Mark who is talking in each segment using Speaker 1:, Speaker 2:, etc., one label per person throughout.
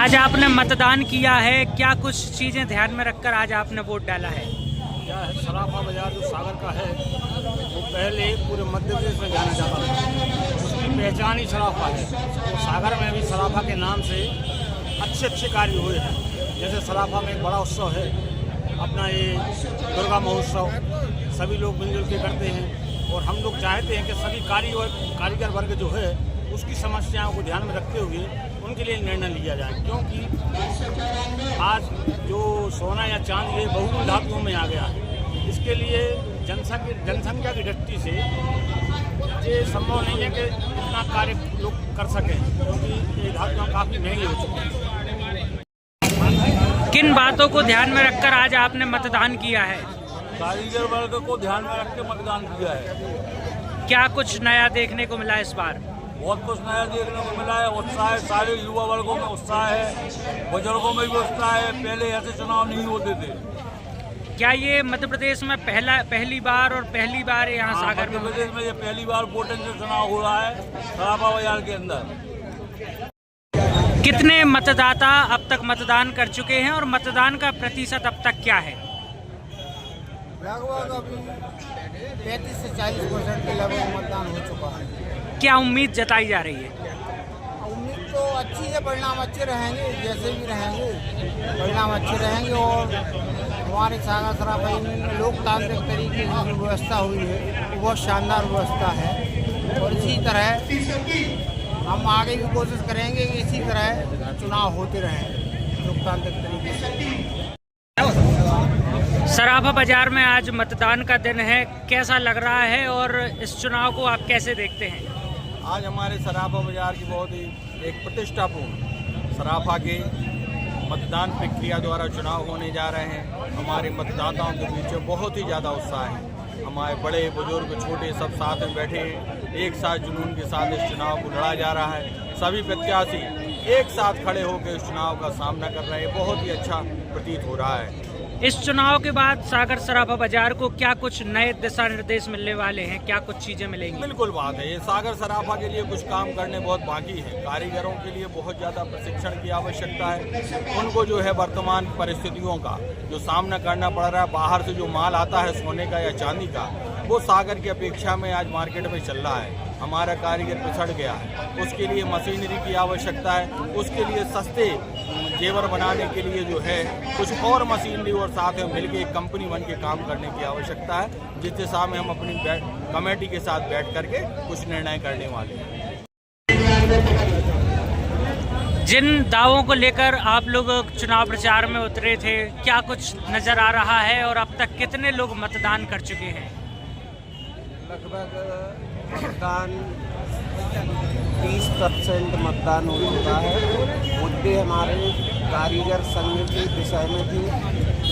Speaker 1: आज आपने मतदान किया है, क्या कुछ चीज़ें ध्यान में रखकर आज आपने वोट डाला है?
Speaker 2: क्या है, सराफा बाजार जो सागर का है वो पहले पूरे मध्य प्रदेश में जाना जाता था। उसकी पहचान ही सराफा है। तो सागर में भी सराफा के नाम से अच्छे कार्य हुए हैं। जैसे सराफा में एक बड़ा उत्सव है अपना, ये दुर्गा महोत्सव, सभी लोग मिलजुल के करते हैं। और हम लोग चाहते हैं कि सभी कारीगर वर्ग जो है उसकी समस्याओं को ध्यान में रखते हुए उनके लिए निर्णय लिया जाए, क्योंकि आज जो सोना या चांदी ये बहुमूल्य धातुओं में आ गया है। इसके लिए जनसंख्या की दृष्टि से ये संभव नहीं है कि इतना कार्य लोग कर सकें, क्योंकि ये धातुएं काफ़ी महंगी हो चुकी हैं।
Speaker 1: किन बातों को ध्यान में रखकर आज आपने मतदान किया है?
Speaker 2: कारीगर वर्ग को ध्यान में रख के मतदान किया है।
Speaker 1: क्या कुछ नया देखने को मिला इस बार?
Speaker 2: बहुत कुछ नया देखने को मिला है। उत्साह है, सारे युवा वर्गों में उत्साह है, बुजुर्गों में भी उत्साह है। पहले ऐसे चुनाव नहीं होते थे।
Speaker 1: क्या ये मध्य प्रदेश में पहली बार यहाँ सागर में?
Speaker 2: मध्य प्रदेश में ये पहली बार वोटिंग से चुनाव हो रहा है सराफा बाजार के अंदर।
Speaker 1: कितने मतदाता अब तक मतदान कर चुके हैं और मतदान का प्रतिशत अब तक क्या है?
Speaker 3: लगभग अभी 35 से 40% के लगभग मतदान हो चुका है।
Speaker 1: क्या उम्मीद जताई जा रही है?
Speaker 3: उम्मीद तो अच्छी है, परिणाम अच्छे रहेंगे। जैसे भी रहेंगे परिणाम अच्छे रहेंगे। और हमारे सागर सराफा में लोकतांत्रिक तरीके की जो व्यवस्था हुई है वो बहुत शानदार व्यवस्था है। और इसी तरह हम आगे भी कोशिश करेंगे कि इसी तरह चुनाव होते रहें लोकतांत्रिक तरीके से।
Speaker 1: सराफा बाजार में आज मतदान का दिन है, कैसा लग रहा है और इस चुनाव को आप कैसे देखते हैं?
Speaker 4: आज हमारे सराफा बाजार की बहुत ही एक प्रतिष्ठापूर्ण सराफा के मतदान प्रक्रिया द्वारा चुनाव होने जा रहे हैं। हमारे मतदाताओं के बीच बहुत ही ज़्यादा उत्साह है। हमारे बड़े बुजुर्ग छोटे सब साथ में बैठे हैं। एक साथ जुनून के साथ इस चुनाव को लड़ा जा रहा है। सभी प्रत्याशी एक साथ खड़े होकर इस चुनाव का सामना कर रहे हैं। बहुत ही अच्छा प्रतीत हो रहा है।
Speaker 1: इस चुनाव के बाद सागर सराफा बाजार को क्या कुछ नए दिशा निर्देश मिलने वाले हैं? क्या कुछ चीजें मिलेंगी?
Speaker 4: बिल्कुल बात है, ये सागर सराफा के लिए कुछ काम करने बहुत बाकी है। कारीगरों के लिए बहुत ज़्यादा प्रशिक्षण की आवश्यकता है। उनको जो है वर्तमान परिस्थितियों का जो सामना करना पड़ रहा है, बाहर से जो माल आता है सोने का या चांदी का, वो सागर की अपेक्षा में आज मार्केट में चल रहा है। हमारा कारीगर पिछड़ गया है। उसके लिए मशीनरी की आवश्यकता है। उसके लिए सस्ते जेवर बनाने के लिए जो है कुछ और मशीनरी और साथ में मिलकर एक कंपनी बन के काम करने की आवश्यकता है, जिसके सामने हम अपनी कमेटी के साथ बैठ करके कुछ निर्णय करने वाले हैं।
Speaker 1: जिन दावों को लेकर आप लोग चुनाव प्रचार में उतरे थे, क्या कुछ नजर आ रहा है और अब तक कितने लोग मतदान कर चुके हैं?
Speaker 3: लगभग मतदान 30% मतदान हो चुका है। मुद्दे हमारे कारीगर संघ के विषय में थे।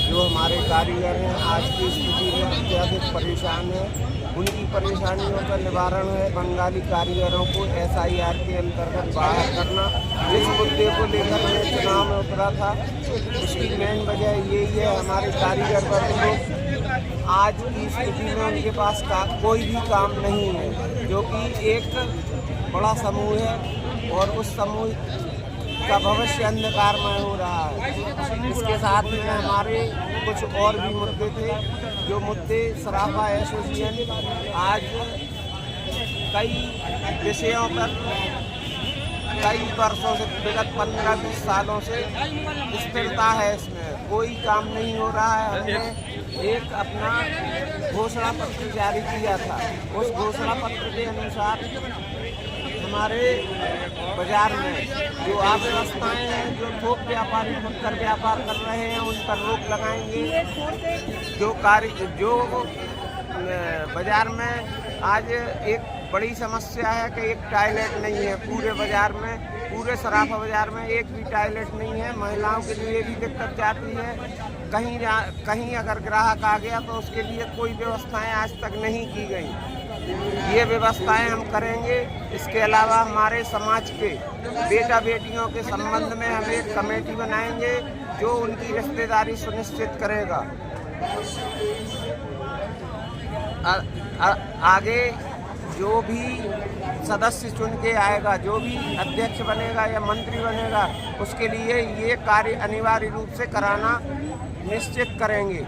Speaker 3: जो हमारे कारीगर हैं आज की स्थिति में अत्यधिक परेशान हैं। उनकी परेशानियों का निवारण है बंगाली कारीगरों को SIR के अंतर्गत बाहर करना। जिस मुद्दे को लेकर मैं चुनाव में उतरा था उसकी मेन वजह यही है, हमारे कारीगर वर्ग को आज की स्थिति में उनके पास कोई भी काम नहीं है, जो कि एक बड़ा समूह है और उस समूह का भविष्य अंधकारमय हो रहा है। इसके साथ में हमारे कुछ और भी मुद्दे थे, जो मुद्दे सराफा एसोसिएशन आज कई विषयों पर कई वर्षों से, विगत 15-20 सालों से स्थिरता है। इसमें कोई काम नहीं हो रहा है। हमने एक अपना घोषणा पत्र जारी किया था। उस घोषणा पत्र के अनुसार हमारे बाजार में जो अव्यवस्थाएं हैं, जो थोक व्यापारी फुटकर व्यापार कर रहे हैं, उन पर रोक लगाएंगे। जो बाजार में आज एक बड़ी समस्या है कि एक टॉयलेट नहीं है पूरे बाजार में, पूरे सराफा बाजार में एक भी टॉयलेट नहीं है। महिलाओं के लिए भी दिक्कत जाती है। कहीं अगर ग्राहक आ गया तो उसके लिए कोई व्यवस्थाएं आज तक नहीं की गई। ये व्यवस्थाएं हम करेंगे। इसके अलावा हमारे समाज के बेटा बेटियों के संबंध में हम एक कमेटी बनाएंगे जो उनकी रिश्तेदारी सुनिश्चित करेगा। आगे जो भी सदस्य चुन के आएगा, जो भी अध्यक्ष बनेगा या मंत्री बनेगा, उसके लिए ये कार्य अनिवार्य रूप से कराना निश्चित करेंगे।